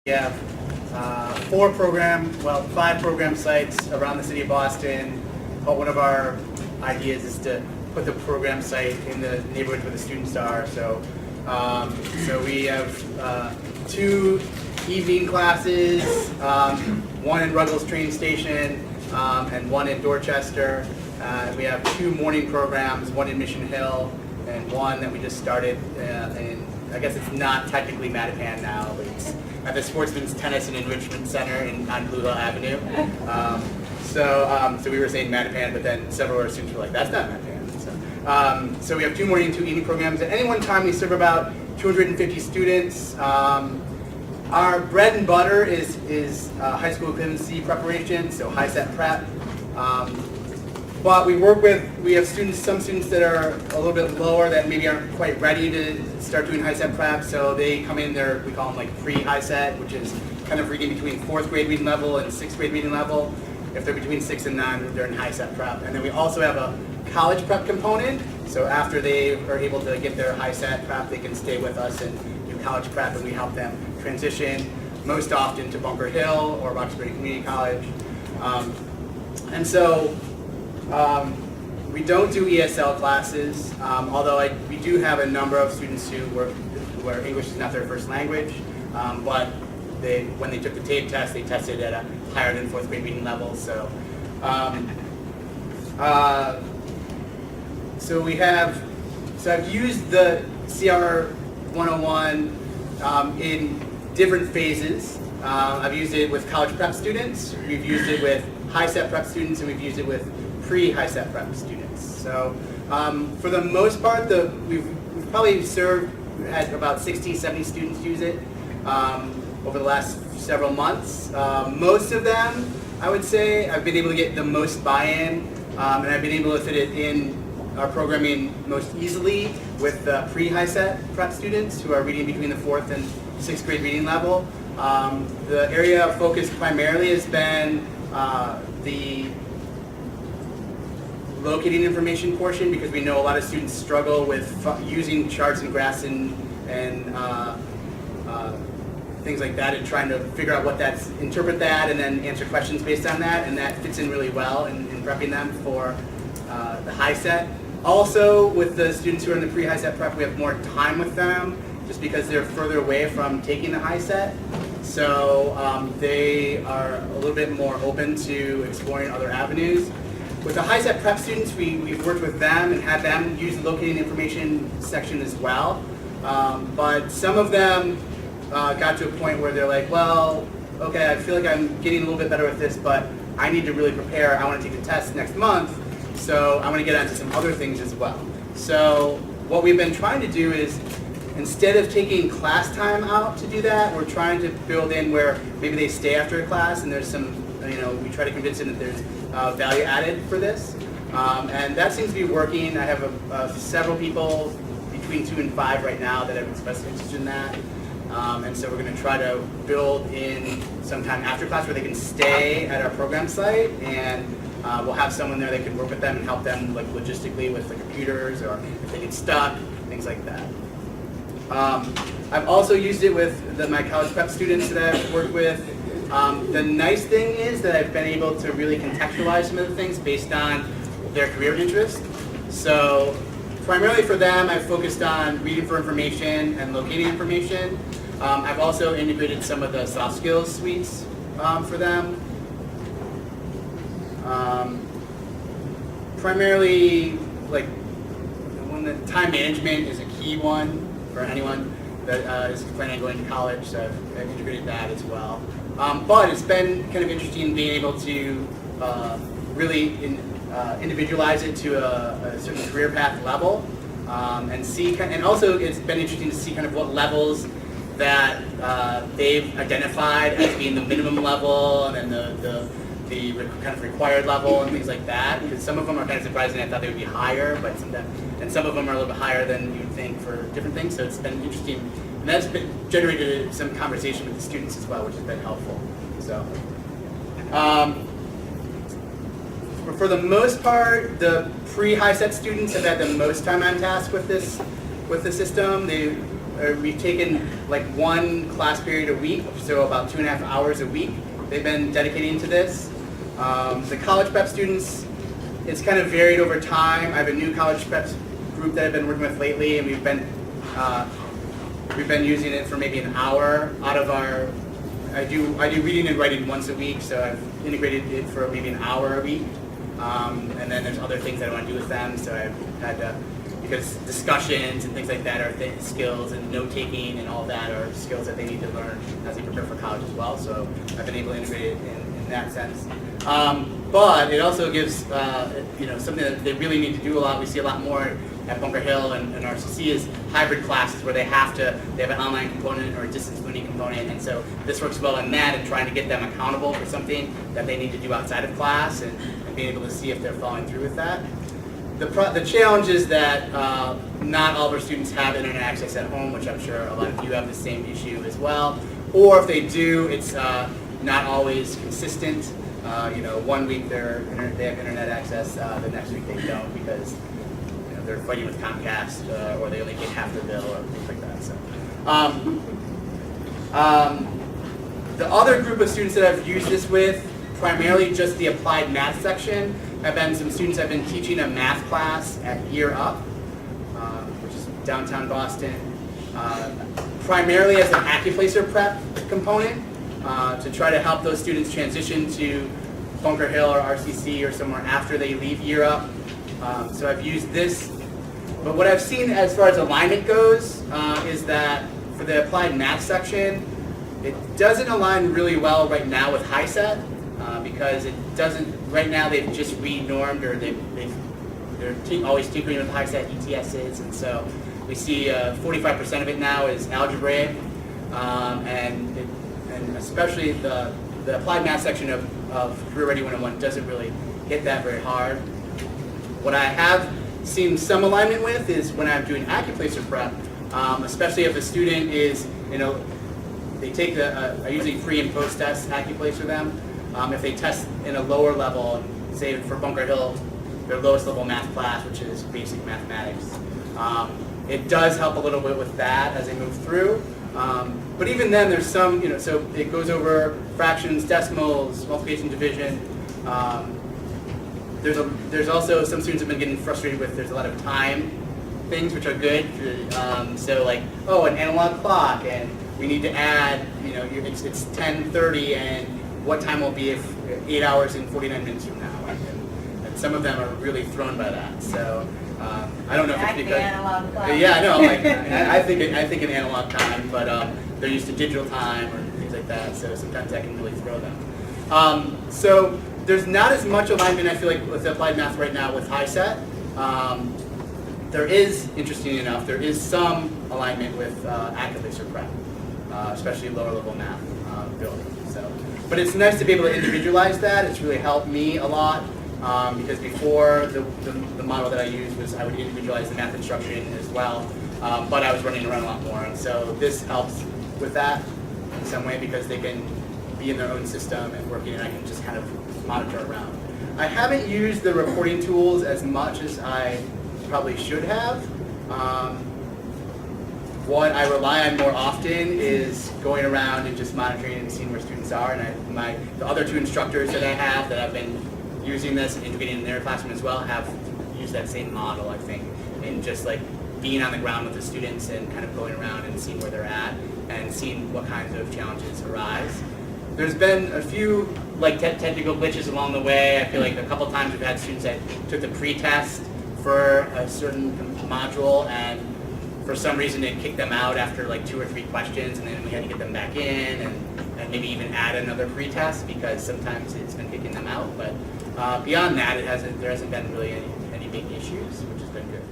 We have five program sites around the city of Boston, but one of our ideas is to put the program site in the neighborhoods where the students are. So we have two evening classes, one in Ruggles train station and one in Dorchester. We have two morning programs, one in Mission Hill and one that we just started in, I guess it's not technically Mattapan now, but it's at the Sportsman's Tennis and Enrichment Center on Blue Hill Avenue. So we were saying Mattapan, but then several of our students were like, that's not Mattapan. So we have two morning and two evening programs. At any one time, we serve about 250 students. Our bread and butter is high school equivalency preparation, so high set prep. But we have some students that are a little bit lower that maybe aren't quite ready to start doing high set prep, so they come in there, we call them like pre-high set, which is kind of reading between 4th grade reading level and 6th grade reading level. If they're between 6 and 9, they're in high set prep. And then we also have a college prep component, so after they are able to get their high set prep, they can stay with us and do college prep, and we help them transition most often to Bunker Hill or Roxbury Community College. And so we don't do ESL classes, although we do have a number of students where English is not their first language, but when they took the TAPE test, they tested at a higher than 4th grade reading level. So I've used the CR 101 in different phases. I've used it with college prep students, we've used it with high set prep students, and we've used it with pre-high set prep students. So for the most part, we've probably had about 60, 70 students use it over the last several months. Most of them, I would say, I've been able to get the most buy-in, and I've been able to fit it in our programming most easily with the pre-high set prep students who are reading between the 4th and 6th grade reading level. The area of focus primarily has been the locating information portion, because we know a lot of students struggle with using charts and graphs and things like that, and trying to figure out interpret that and then answer questions based on that, and that fits in really well in prepping them for the high set. Also, with the students who are in the pre-high set prep, we have more time with them just because they're further away from taking the high set. So they are a little bit more open to exploring other avenues. With the high set prep students, we've worked with them and had them use the locating information section as well. But some of them got to a point where they're like, well, okay, I feel like I'm getting a little bit better with this, but I need to really prepare. I want to take the test next month, so I want to get onto some other things as well. So what we've been trying to do is, instead of taking class time out to do that, we're trying to build in where maybe they stay after a class and there's some, we try to convince them that there's value added for this. And that seems to be working. I have several people between 2 and 5 right now that have expressed interest in that. And so we're going to try to build in some time after class where they can stay at our program site, and we'll have someone there that can work with them and help them like logistically with the computers, or if they get stuck, things like that. I've also used it with my college prep students that I've worked with. The nice thing is that I've been able to really contextualize some of the things based on their career interest. So primarily for them, I've focused on reading for information and locating information. I've also integrated some of the soft skills suites for them. Primarily, like, time management is a key one for anyone that is planning on going to college, so I've integrated that as well. But it's been kind of interesting being able to really individualize it to a certain career path level, and see, and also it's been interesting to see kind of what levels that they've identified as being the minimum level, and then the kind of required level and things like that, because some of them are kind of surprising. I thought they would be higher, but some of them are a little bit higher than you'd think for different things, so it's been interesting. And that's generated some conversation with the students as well, which has been helpful. So, for the most part, the pre-high set students have had the most time on task with the system. we've taken like one class period a week, so about 2.5 hours a week. They've been dedicating to this. The college prep students, it's kind of varied over time. I have a new college prep group that I've been working with lately, and we've been using it for maybe an hour out of our. I do reading and writing once a week, so I've integrated it for maybe an hour a week. And then there's other things that I want to do with them, so I've had to, because discussions and things like that are skills, and note-taking and all that are skills that they need to learn as they prepare for college as well, so I've been able to integrate it in that sense. But it also gives, something that they really need to do a lot. We see a lot more at Bunker Hill and RCC is hybrid classes where they have an online component or a distance learning component, and so this works well in that and trying to get them accountable for something that they need to do outside of class and being able to see if they're following through with that. The challenge is that not all of our students have internet access at home, which I'm sure a lot of you have the same issue as well. Or if they do, it's not always consistent. 1 week they have internet access, the next week they don't because they're fighting with Comcast or they only get half their bill or things like that. So, the other group of students that I've used this with, primarily just the applied math section, have been some students I've been teaching a math class at Year Up, which is downtown Boston, primarily as an Accuplacer prep component to try to help those students transition to Bunker Hill or RCC or somewhere after they leave Year Up. So I've used this, but what I've seen as far as alignment goes is that for the applied math section, it doesn't align really well right now with HiSET because it doesn't. Right now they've just renormed or they're always tinkering with HiSET ETSs, and so we see 45% of it now is algebraic, and especially the applied math section of Career Ready 101 doesn't really hit that very hard. What I have seen some alignment with is when I'm doing Accuplacer prep, especially if a student is, they take I usually pre and post test Accuplacer them. If they test in a lower level, say for Bunker Hill, their lowest level math class, which is basic mathematics, it does help a little bit with that as they move through. But even then, there's some, so it goes over fractions, decimals, multiplication, division. There's also some students have been getting frustrated with. There's a lot of time things which are good. So like, an analog clock, and we need to add. It's 10:30, and what time will be if 8 hours and 49 minutes from now? And some of them are really thrown by that. So I don't know if it's because analog clock. Yeah, I know. Like I think an analog time, but they're used to digital time or things like that. So sometimes that can really throw them. So there's not as much alignment, I feel like, with applied math right now with HiSET. There is, interesting enough, there is some alignment with Accuplacer prep, especially lower level math building. So, but it's nice to be able to individualize that. It's really helped me a lot because before the model that I used was I would individualize the math instruction as well, but I was running around a lot more. And so this helps with that in some way because they can be in their own system and working, and I can just kind of monitor around. I haven't used the reporting tools as much as I probably should have. What I rely on more often is going around and just monitoring and seeing where students are. And the other two instructors that I have that have been using this and integrating in their classroom as well have used that same model, I think, and just like being on the ground with the students and kind of going around and seeing where they're at and seeing what kinds of challenges arise. There's been a few like technical glitches along the way. I feel like a couple times we've had students that took the pre-test for a certain module, and for some reason it kicked them out after like 2 or 3 questions, and then we had to get them back in and maybe even add another pre-test because sometimes it's been kicking them out. But beyond that, there hasn't been really any big issues, which has been good.